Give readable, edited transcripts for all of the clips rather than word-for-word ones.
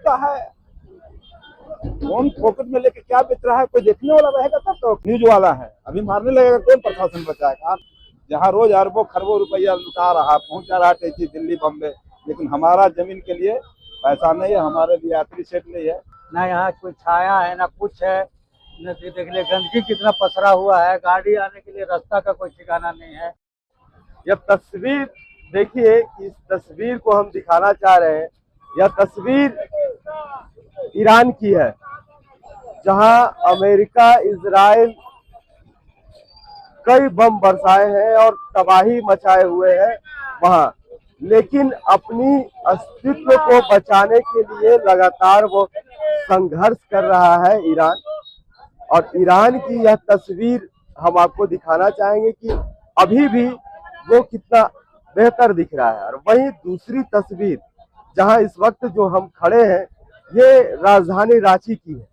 बिकता है, कौन पॉकेट में लेके क्या बेच रहा है, कोई देखने वाला रहेगा तब तो। न्यूज वाला है, अभी मारने लगेगा कौन प्रशासन बचाएगा। जहाँ रोज अरबों खरबों रुपया लुटा रहा, पहुंचा रहा टैक्सी दिल्ली बम्बे, लेकिन हमारा जमीन के लिए पैसा नहीं है, हमारे लिए यात्री सेट नहीं है। ना यहाँ कोई छाया है ना कुछ है, न देख ले गंदगी कितना पसरा हुआ है, गाड़ी आने के लिए रास्ता का कोई ठिकाना नहीं है। यह तस्वीर देखिए, इस तस्वीर को हम दिखाना चाह रहे हैं। यह तस्वीर ईरान की है, जहां अमेरिका इजराइल कई बम बरसाए हैं और तबाही मचाए हुए हैं वहां, लेकिन अपनी अस्तित्व को बचाने के लिए लगातार वो संघर्ष कर रहा है ईरान। और ईरान की यह तस्वीर हम आपको दिखाना चाहेंगे कि अभी भी वो कितना बेहतर दिख रहा है। और वहीं दूसरी तस्वीर जहां इस वक्त जो हम खड़े हैं, ये राजधानी रांची की है।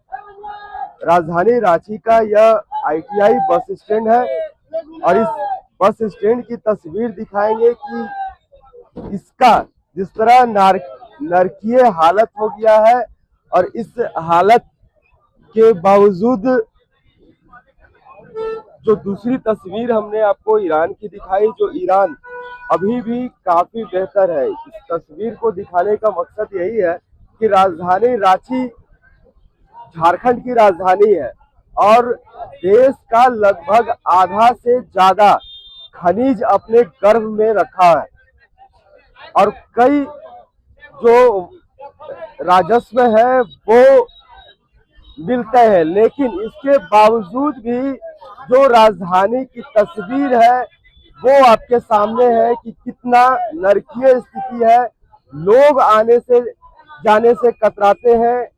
राजधानी रांची का यह ITI बस स्टैंड है और इस बस स्टैंड की तस्वीर दिखाएंगे कि इसका जिस तरह नरकीय हालत हो गया है, और इस हालत के बावजूद जो दूसरी तस्वीर हमने आपको ईरान की दिखाई, जो ईरान अभी भी काफी बेहतर है। इस तस्वीर को दिखाने का मकसद यही है कि राजधानी रांची झारखंड की राजधानी है और देश का लगभग आधा से ज्यादा खनिज अपने गर्भ में रखा है और कई जो राजस्व है वो मिलते हैं, लेकिन इसके बावजूद भी जो राजधानी की तस्वीर है वो आपके सामने है कि कितना नरकीय स्थिति है। लोग आने से जाने से कतराते हैं,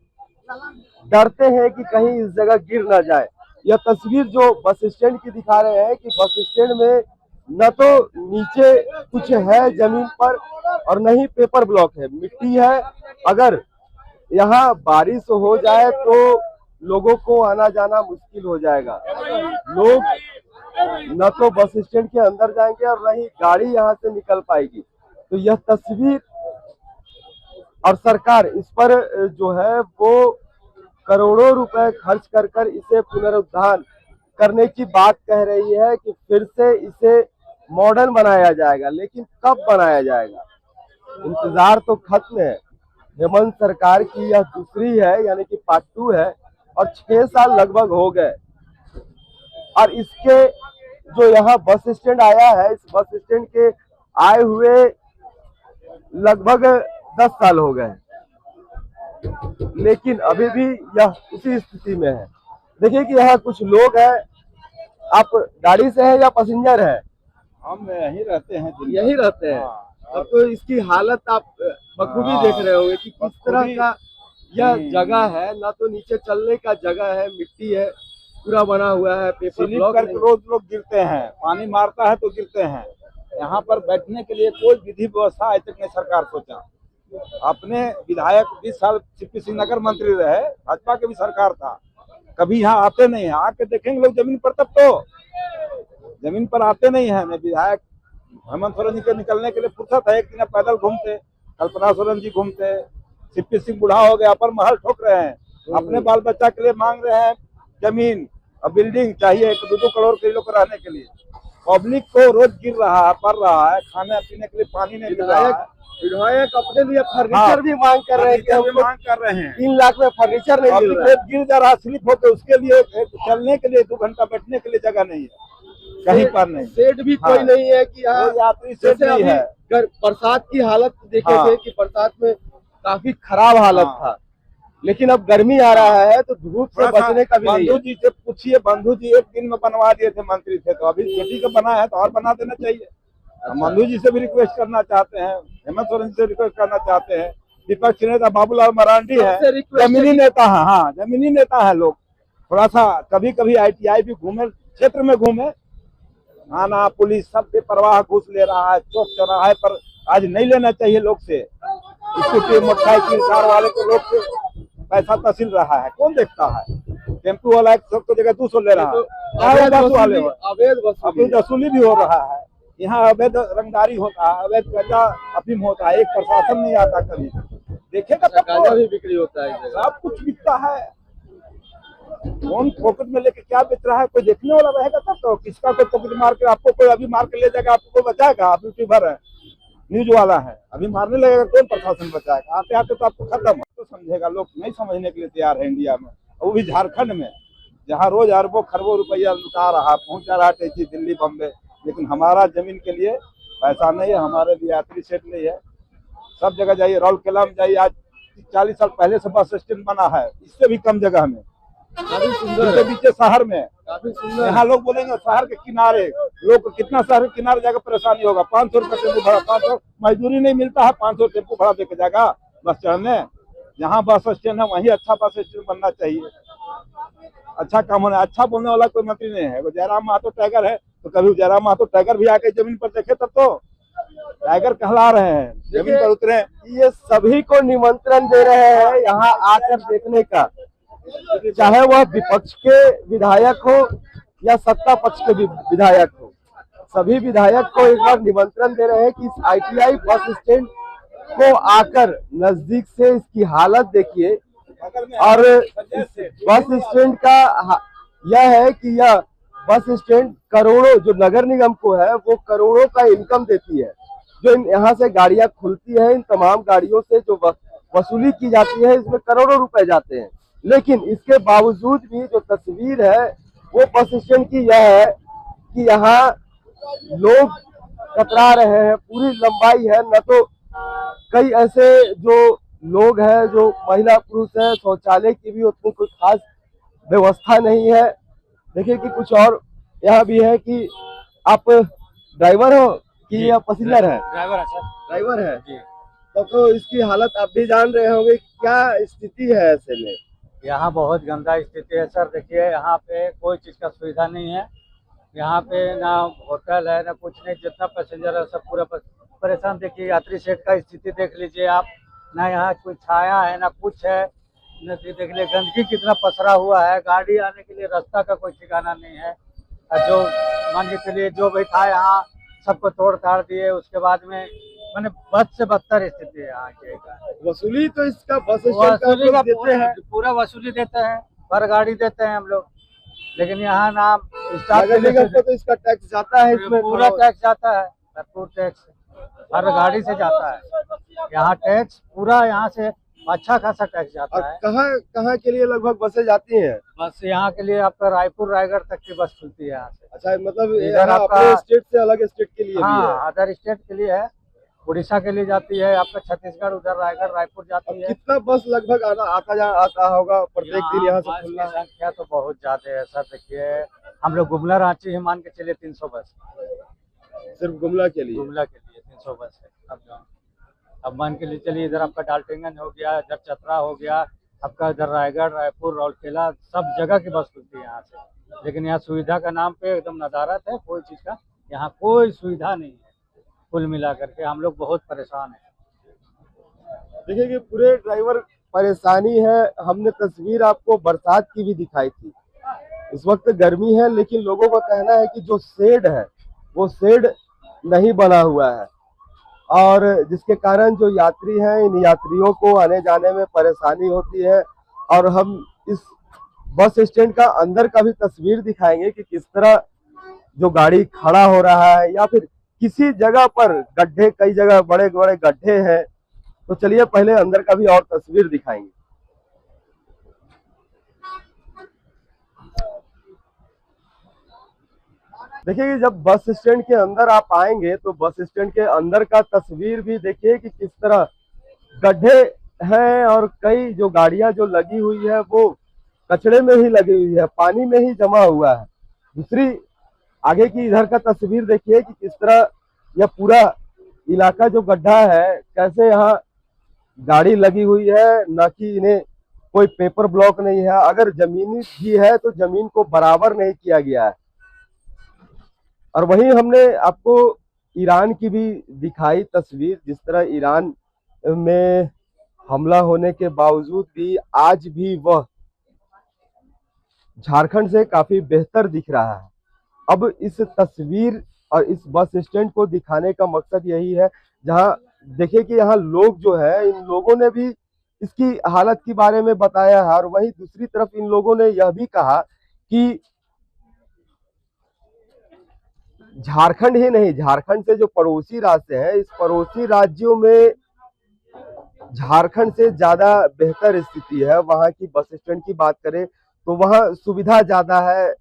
डरते हैं कि कहीं इस जगह गिर ना जाए। यह तस्वीर जो बस स्टैंड की दिखा रहे हैं कि बस स्टैंड में न तो नीचे कुछ है जमीन पर और न ही पेपर ब्लॉक है, मिट्टी है। अगर यहाँ बारिश हो जाए तो लोगों को आना जाना मुश्किल हो जाएगा। लोग न तो बस स्टैंड के अंदर जाएंगे और न ही गाड़ी यहाँ से निकल पाएगी। तो यह तस्वीर, और सरकार इस पर जो है वो करोड़ों रुपए खर्च कर इसे पुनरुद्धार करने की बात कह रही है कि फिर से इसे मॉडर्न बनाया जाएगा, लेकिन कब बनाया जाएगा, इंतजार तो खत्म है। हेमंत सरकार की यह दूसरी है, यानी कि पार्ट 2 है और 6 साल लगभग हो गए। और इसके जो यहाँ बस स्टैंड आया है, इस बस स्टैंड के आए हुए लगभग 10 साल हो गए, लेकिन अभी भी यह उसी स्थिति में है। देखिए कि यहाँ कुछ लोग हैं। आप गाड़ी से हैं या पैसेंजर है? हम यहीं रहते हैं, यहीं रहते हैं। अब तो इसकी हालत आप बखूबी देख रहे होंगे कि किस तरह का यह जगह है। ना तो नीचे चलने का जगह है, मिट्टी है, पूरा बना हुआ है, पेपर ब्लॉक करके रोज लोग गिरते हैं, पानी मारता है तो गिरते हैं। यहाँ पर बैठने के लिए कोई विधि व्यवस्था आज तक नहीं सरकार सोचा। अपने विधायक 20 साल CP सिंह नगर मंत्री रहे, भाजपा के भी सरकार था, कभी यहाँ आते नहीं है। आके देखेंगे लोग जमीन पर, तब तो जमीन पर आते नहीं है। मैं विधायक हेमंत सोरेन जी के निकलने के लिए फुर्सत है, एक दिन पैदल घूमते, कल्पना सोरेन जी घूमते, CP सिंह बूढ़ा हो गया पर महल ठोक रहे हैं, अपने बाल बच्चा के लिए मांग रहे हैं जमीन और बिल्डिंग चाहिए 1-2 करोड़ के लोग रहने के लिए। पब्लिक को रोज गिर रहा है, पड़ रहा है, खाने पीने के लिए पानी नहीं मिल रहा है। विधायक अपने लिए फर्नीचर भी मांग कर रहे हैं, मांग कर रहे हैं 3 लाख में फर्नीचर नहीं मिल रहा है। गिर जा रहा, स्लिप होकर उसके लिए चलने के लिए 2 घंटा बैठने के लिए जगह नहीं है, कहीं पर नहीं। शेड भी कोई नहीं है कि यहाँ यात्री शेड नहीं है। बरसात की हालत देखे थे कि बरसात में काफी खराब हालत था, लेकिन अब गर्मी आ रहा है तो धूप से बचने का भी नहीं है। बंधु जी से पूछिए, बंधु जी 1 दिन में बनवा दिए थे, मंत्री थे, तो अभी बेटी का बना है तो और बना देना चाहिए। हम बंधु जी से भी रिक्वेस्ट करना चाहते हैं, हेमंत सोरेन से रिक्वेस्ट करना चाहते हैं। विपक्ष नेता बाबूलाल मरांडी है, जमीनी नेता है, हाँ जमीनी नेता है। लोग थोड़ा सा कभी कभी ITI भी घूमे, क्षेत्र में घूमे, थाना पुलिस सब बेपरवाह घूस ले रहा है चौक चौराहे पर। आज नहीं लेना चाहिए लोग से, स्कूटी मोटरसाइकिल कार वाले को लोग से पैसा तहसील रहा है, कौन देखता है। टेम्पू वाला 100 जगह 200 ले रहा है, अवैध वसूली भी हो रहा है। यहाँ अवैध रंगदारी होता है, अवैध गंजा अफीम होता है, एक प्रशासन नहीं आता कभी। देखेगा तब गांजा तो। भी बिक्री होता है इस जगह। सब कुछ बिकता है। कौन पॉकेट में लेके क्या बेच रहा है, कोई देखने वाला रहेगा तब तो। किसका कोई पॉकेट मार के आपको कोई अभी मार के ले जाएगा, आपको कोई बचाएगा? आप यूट्यूबर है, न्यूज वाला है, अभी मारने लगेगा कौन प्रशासन बचाएगा? आते आते तो आपको खत्म है। तो समझेगा, लोग नहीं समझने के लिए तैयार है इंडिया में, वो भी झारखंड में, जहाँ रोज अरबों खरबों रुपया लुटा रहा, पहुंचा रहा टैक्सी दिल्ली बम्बे। लेकिन हमारा जमीन के लिए पैसा नहीं है, हमारे लिए यात्री सेट नहीं है। सब जगह जाइए, राउरकेला में जाइए, आज 40 साल पहले से बस स्टैंड बना है, इससे भी कम जगह में, काफी सुंदर इसके है, पीछे शहर में। काफी सुंदर यहाँ लोग बोलेंगे शहर के किनारे, लोग को कितना शहर के किनारे जाकर परेशानी होगा। 500 रुपये टेम्पू भाड़ा, 500 मजदूरी नहीं मिलता है, 500 टेम्पू भाड़ा देके जाएगा बस चढ़ने। जहाँ बस स्टैंड है वहीं अच्छा बस स्टैंड बनना चाहिए, अच्छा काम होना। अच्छा बोलने वाला कोई मंत्री नहीं है। वो जयराम महतो टाइगर है, तो कभी जयराम महतो टाइगर भी आके जमीन पर देखे तब तो। टाइगर कहला रहे हैं, जमीन पर उतरे। ये सभी को निमंत्रण दे रहे हैं यहाँ आकर देखने का, चाहे वह विपक्ष के विधायक हो या सत्ता पक्ष के विधायक हो। सभी विधायक को एक बार निमंत्रण दे रहे हैं कि इस ITI बस स्टैंड को आकर नजदीक से इसकी हालत देखिए। और इस बस स्टैंड का यह है कि यह बस स्टैंड करोड़ों, जो नगर निगम को है, वो करोड़ों का इनकम देती है। जो यहाँ से गाड़ियां खुलती है, इन तमाम गाड़ियों से जो वसूली की जाती है, इसमें करोड़ों रुपए जाते हैं। लेकिन इसके बावजूद भी जो तस्वीर है वो बस स्टैंड की यह है कि यहाँ लोग कतरा रहे हैं, पूरी लंबाई है। न तो कई ऐसे जो लोग हैं, जो महिला पुरुष है, शौचालय की भी उतनी कोई खास व्यवस्था नहीं है। देखिए कि कुछ और यहाँ भी है कि आप ड्राइवर हो कि या पैसेंजर है? ड्राइवर है सर। ड्राइवर है जी। तो इसकी हालत आप भी जान रहे होंगे, क्या स्थिति है ऐसे में? यहाँ बहुत गंदा स्थिति है सर। देखिए यहाँ पे कोई चीज़ का सुविधा नहीं है। यहाँ पे ना होटल है ना कुछ नहीं, जितना पैसेंजर है सब पूरा परेशान। देखिए यात्री सेट का स्थिति देख लीजिए आप, ना यहाँ कोई छाया है ना कुछ है, न देख लीजिए गंदगी कितना पसरा हुआ है। गाड़ी आने के लिए रास्ता का कोई ठिकाना नहीं है। और जो मान के चलिए जो भी था यहाँ सबको तोड़ ताड़ दिए, उसके बाद में मैंने बद से बदतर स्थिति है यहाँ की। वसूली तो इसका बस स्टैंड का वसूली का लोग देते हैं, पूरा वसूली देते हैं, पर गाड़ी देते हैं हम लोग। लेकिन यहाँ ना स्टाफ नगर निगम को तो इसका टैक्स जाता है, इसमें पूरा टैक्स जाता है, भरपूर टैक्स हर गाड़ी से जाता है। यहाँ टैक्स पूरा यहाँ से अच्छा खासा टैक्स और जाता है। कहाँ के लिए लगभग बसें जाती हैं? बस यहाँ के लिए आपका रायपुर रायगढ़ तक की बस खुलती है यहाँ से। अच्छा, मतलब इधर यहाँ आपका- अपने स्टेट से अलग स्टेट के लिए भी है? हाँ, अदर स्टेट के लिए है, उड़ीसा के लिए जाती है, आपका छत्तीसगढ़, उधर रायगढ़ रायपुर अब जाती है। कितना बस लगभग आता होगा प्रत्येक दिन यहाँ से बस खुलना? की संख्या तो बहुत ज्यादा है सर। देखिए हम लोग गुमला रांची ही मान के चलिए 300 बस सिर्फ गुमला के लिए? गुमला के लिए 300 बस है। अब मान के लिए चलिए इधर आपका डाल्टनगंज हो गया, इधर चतरा हो गया, आपका इधर रायगढ़ रायपुर राउरकेला सब जगह की बस खुलती है यहाँ से। लेकिन यहाँ सुविधा का नाम पे एकदम नदारत है, कोई चीज़ का यहाँ कोई सुविधा नहीं है। कुल मिला करके हम लोग बहुत परेशान हैं। देखिए कि पूरे ड्राइवर परेशानी है। हमने तस्वीर आपको बरसात की भी दिखाई थी। इस वक्त गर्मी है, लेकिन लोगों का कहना है कि जो शेड है वो शेड नहीं बना हुआ है, और जिसके कारण जो यात्री हैं, इन यात्रियों को आने जाने में परेशानी होती है। और हम इस बस स्टैंड का अंदर का भी तस्वीर दिखाएंगे कि किस तरह जो गाड़ी खड़ा हो रहा है, या फिर किसी जगह पर गड्ढे, कई जगह बड़े बड़े गड्ढे हैं। तो चलिए पहले अंदर का भी और तस्वीर दिखाएंगे। देखिए कि जब बस स्टैंड के अंदर आप आएंगे तो बस स्टैंड के अंदर का तस्वीर भी देखिए कि किस तरह गड्ढे हैं, और कई जो गाड़ियां जो लगी हुई है वो कचड़े में ही लगी हुई है, पानी में ही जमा हुआ है। दूसरी आगे की इधर का तस्वीर देखिए कि किस तरह यह पूरा इलाका जो गड्ढा है, कैसे यहाँ गाड़ी लगी हुई है, ना कि इन्हें कोई पेपर ब्लॉक नहीं है। अगर जमीनी भी है तो जमीन को बराबर नहीं किया गया है। और वहीं हमने आपको ईरान की भी दिखाई तस्वीर, जिस तरह ईरान में हमला होने के बावजूद भी आज भी वह झारखंड से काफी बेहतर दिख रहा है। अब इस तस्वीर और इस बस स्टैंड को दिखाने का मकसद यही है, जहां देखिए कि यहाँ लोग जो है, इन लोगों ने भी इसकी हालत के बारे में बताया है। और वहीं दूसरी तरफ इन लोगों ने यह भी कहा कि झारखंड ही नहीं, झारखंड से जो पड़ोसी राज्य हैं, इस पड़ोसी राज्यों में झारखंड से ज्यादा बेहतर स्थिति है। वहां की बस स्टैंड की बात करें तो वहां सुविधा ज्यादा है,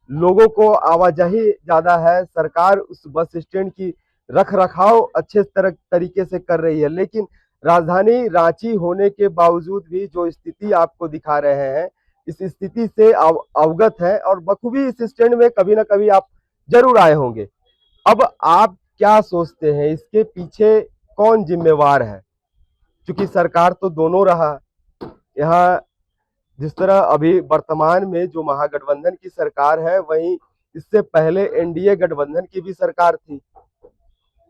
लोगों को आवाजाही ज्यादा है, सरकार उस बस स्टैंड की रख रखाव अच्छे तरीके से कर रही है। लेकिन राजधानी रांची होने के बावजूद भी जो स्थिति आपको दिखा रहे हैं, इस स्थिति से अवगत है और बखूबी इस स्टैंड में कभी ना कभी आप जरूर आए होंगे। अब आप क्या सोचते हैं, इसके पीछे कौन जिम्मेवार है? क्योंकि सरकार तो दोनों रहा। यहाँ जिस तरह अभी वर्तमान में जो महागठबंधन की सरकार है, वहीं इससे पहले एनडीए गठबंधन की भी सरकार थी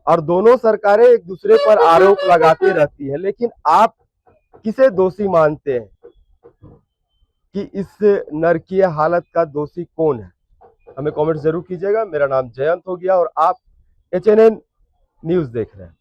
और दोनों सरकारें एक दूसरे पर आरोप लगाती रहती है। लेकिन आप किसे दोषी मानते हैं कि इस नरकीय हालत का दोषी कौन है? हमें कमेंट जरूर कीजिएगा। मेरा नाम जयंत हो गया और आप एचएनएन न्यूज देख रहे हैं।